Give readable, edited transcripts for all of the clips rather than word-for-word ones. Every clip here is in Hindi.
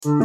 खूबसूरत।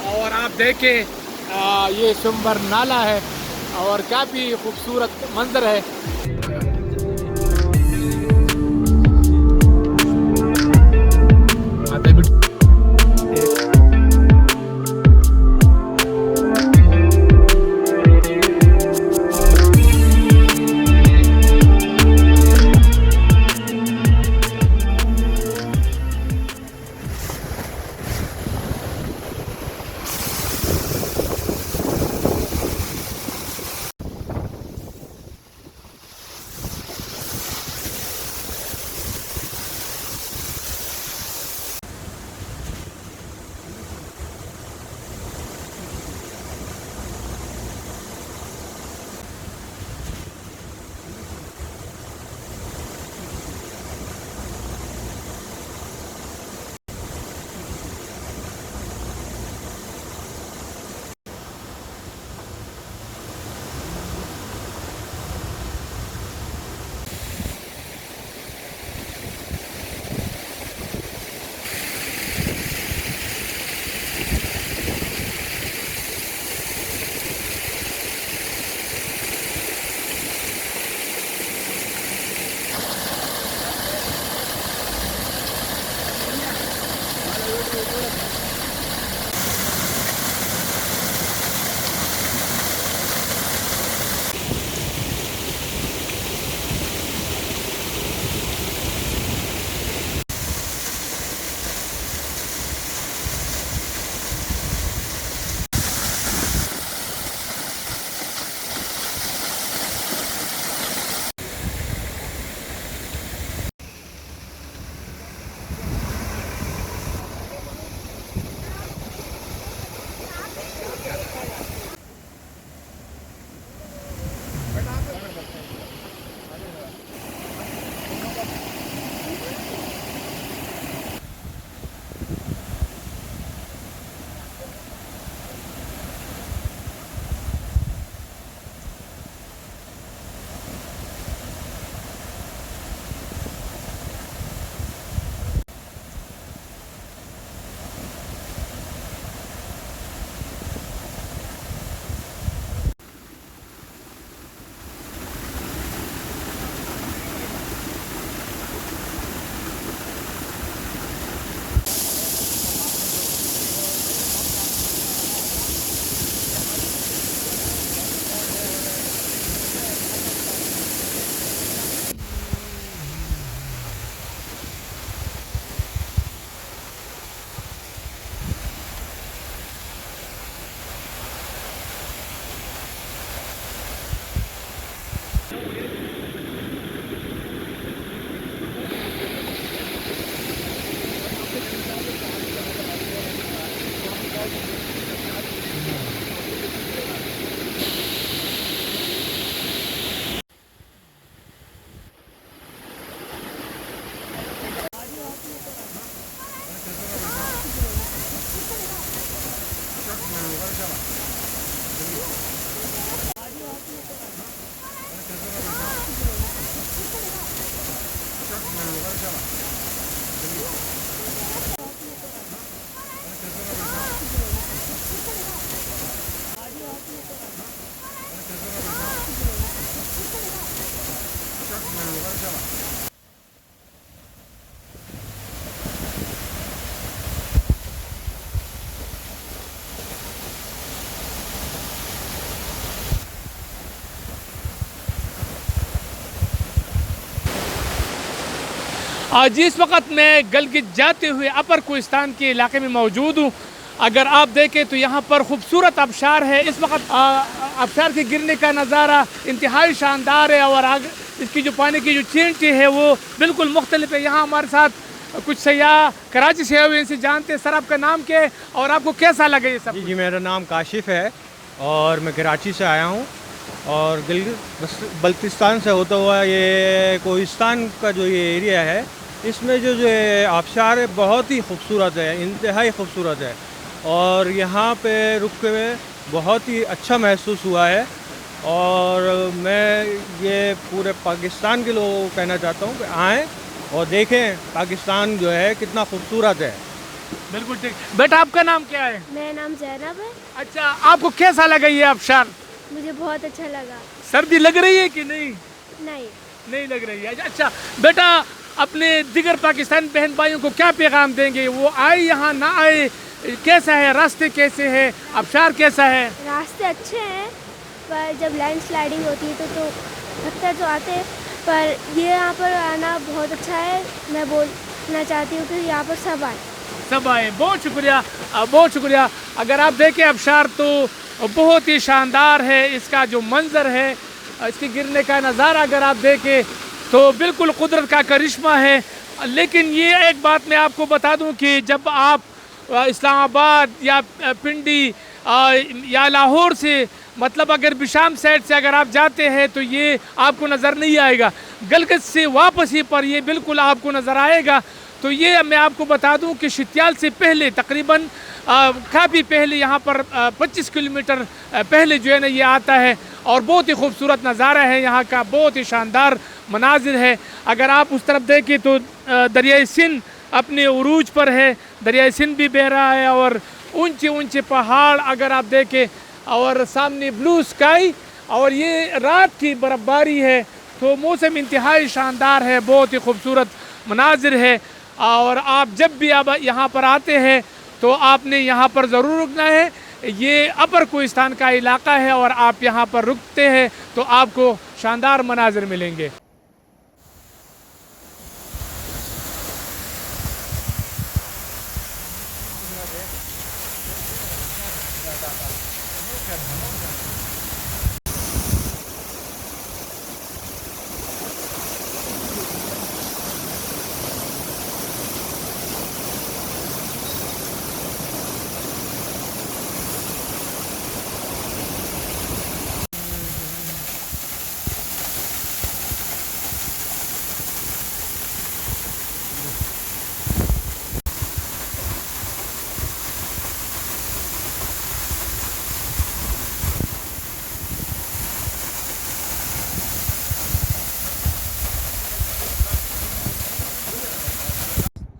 और आप देखें ये सुंबर नाला है और काफ़ी खूबसूरत मंजर है। आज इस वक्त मैं गलगित जाते हुए अपर कोहिस्तान के इलाके में मौजूद हूँ। अगर आप देखें तो यहाँ पर खूबसूरत आबशार है। इस वक्त आबशार के गिरने का नज़ारा इंतहाई शानदार है और इसकी जो पानी की जो चींटी है वो बिल्कुल मुख्तलिफ है। यहाँ हमारे साथ कुछ सयाह कराची से हुए, इनसे जानते हैं सर आपका नाम क्या है और आपको कैसा लगे ये सब? जी मेरा नाम काशिफ है और मैं कराची से आया हूँ। और गिलगित बल्तिस्तान से होता हुआ ये कोहिस्तान का जो ये एरिया है, इसमें जो जो ये आबशार है बहुत ही खूबसूरत है, इंतहाई खूबसूरत है। और यहाँ पे रुक के बहुत ही अच्छा महसूस हुआ है। और मैं ये पूरे पाकिस्तान के लोगों को कहना चाहता हूँ कि आएँ और देखें पाकिस्तान जो है कितना खूबसूरत है। बिल्कुल ठीक। बेटा आपका नाम क्या है? मेरा नाम जैनब है। अच्छा, आपको कैसा लगा ये आबशार? मुझे बहुत अच्छा लगा। सर्दी लग रही है कि नहीं? नहीं। नहीं लग रही है। अच्छा बेटा, अपने दिगर पाकिस्तानी बहन भाइयों को क्या पैगाम देंगे? वो आए यहाँ ना आए, कैसा है रास्ते, कैसे है आबशार, कैसा है? रास्ते अच्छे हैं, पर जब लैंड स्लाइडिंग होती है तो पत्थर तो आते हैं, पर ये यहाँ पर आना बहुत अच्छा है। मैं बोलना चाहती हूँ कि यहाँ पर सब आए। सब आए। बहुत शुक्रिया, बहुत शुक्रिया। अगर आप देखें आबशार तो बहुत ही शानदार है। इसका जो मंजर है, इसके गिरने का नज़ारा अगर आप देखें तो बिल्कुल कुदरत का करिश्मा है। लेकिन ये एक बात मैं आपको बता दूं कि जब आप इस्लामाबाद या पिंडी या लाहौर से, मतलब अगर बिशाम साइड से अगर आप जाते हैं तो ये आपको नज़र नहीं आएगा। गिलगित से वापसी पर ये बिल्कुल आपको नज़र आएगा। तो ये मैं आपको बता दूं कि शित्याल से पहले तकरीबन काफ़ी पहले यहाँ पर 25 किलोमीटर पहले जो है ना ये आता है। और बहुत ही खूबसूरत नज़ारा है यहाँ का, बहुत ही शानदार मनाजिर है। अगर आप उस तरफ देखें तो दरियाई सिंध अपने उरूज पर है, दरियाई सिंध भी बह रहा है और ऊंचे ऊंचे पहाड़ अगर आप देखें, और सामने ब्लू स्काई, और ये रात की बर्फबारी है। तो मौसम इंतहाई शानदार है, बहुत ही खूबसूरत मनाजिर है। और आप जब भी आप यहाँ पर आते हैं तो आपने यहाँ पर ज़रूर रुकना है। ये अपर कोहिस्तान का इलाका है और आप यहाँ पर रुकते हैं तो आपको शानदार मनाजिर मिलेंगे।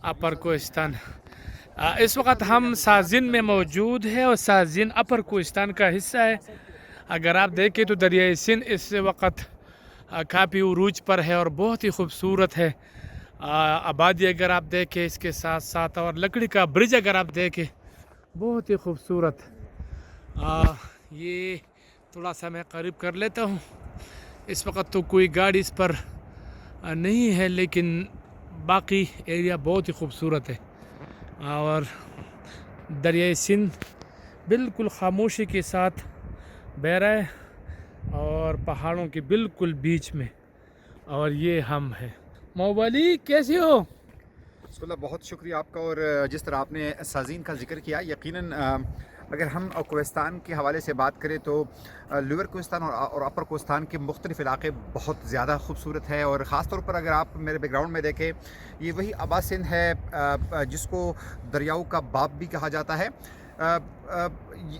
अपर कोहिस्तान, इस वक्त हम साजिन में मौजूद है और साजिन अपर कोहिस्तान का हिस्सा है। अगर आप देखें तो दरियाई सिंध इस वक्त काफ़ी उरूज पर है और बहुत ही खूबसूरत है। आबादी अगर आप देखें इसके साथ साथ, और लकड़ी का ब्रिज अगर आप देखें बहुत ही खूबसूरत। ये थोड़ा सा मैं करीब कर लेता हूँ। इस वक्त तो कोई गाड़ी इस पर नहीं है, लेकिन बाकी एरिया बहुत ही खूबसूरत है। और दरियाई सिंध बिल्कुल खामोशी के साथ बह रहा है और पहाड़ों के बिल्कुल बीच में, और ये हम हैं। मोबाली कैसे हो? बिस्मिल्लाह, बहुत शुक्रिया आपका। और जिस तरह आपने साजीन का जिक्र किया, यकीनन अगर हम कोहिस्तान के हवाले से बात करें तो लोअर कोहिस्तान और अपर कोहिस्तान के मुख्तलिफ इलाके बहुत ज़्यादा खूबसूरत है। और ख़ास तौर पर अगर आप मेरे बैकग्राउंड में देखें, ये वही आबा सिंध है जिसको दरियाओं का बाप भी कहा जाता है।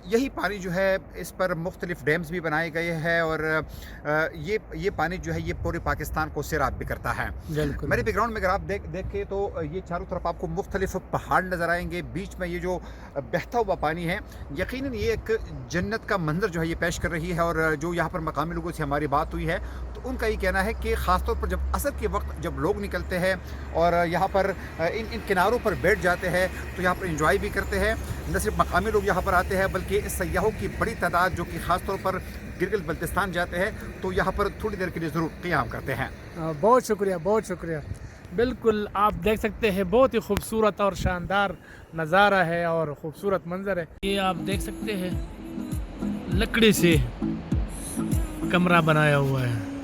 यही पानी जो है, इस पर मुख्तलिफ डैम्स भी बनाए गए हैं और ये पानी जो है ये पूरे पाकिस्तान को सैराब भी करता है। मेरे बैकग्राउंड में अगर आप देखें तो ये चारों तरफ आपको मुख्तलिफ पहाड़ नज़र आएंगे, बीच में ये जो बहता हुआ पानी है, यकीनन ये एक जन्नत का मंजर जो है ये पेश कर रही है। और जो यहाँ पर मकामी लोगों से हमारी बात हुई है तो उनका ये कहना है कि ख़ासतौर पर जब असर के वक्त जब लोग निकलते हैं और यहाँ पर इन किनारों पर बैठ जाते हैं तो यहाँ पर इंजॉय भी करते हैं। न सिर्फ मकामी लोग यहाँ पर आते हैं बल्कि सयाहों की बड़ी तादाद जो कि ख़ास तौर पर गिलगित बल्तिस्तान जाते हैं तो यहाँ पर थोड़ी देर के लिए ज़रूर क़ियाम करते हैं। बहुत शुक्रिया, बहुत शुक्रिया। बिल्कुल आप देख सकते हैं बहुत ही खूबसूरत और शानदार नज़ारा है और ख़ूबसूरत मंजर है। ये आप देख सकते हैं लकड़ी से कमरा बनाया हुआ है।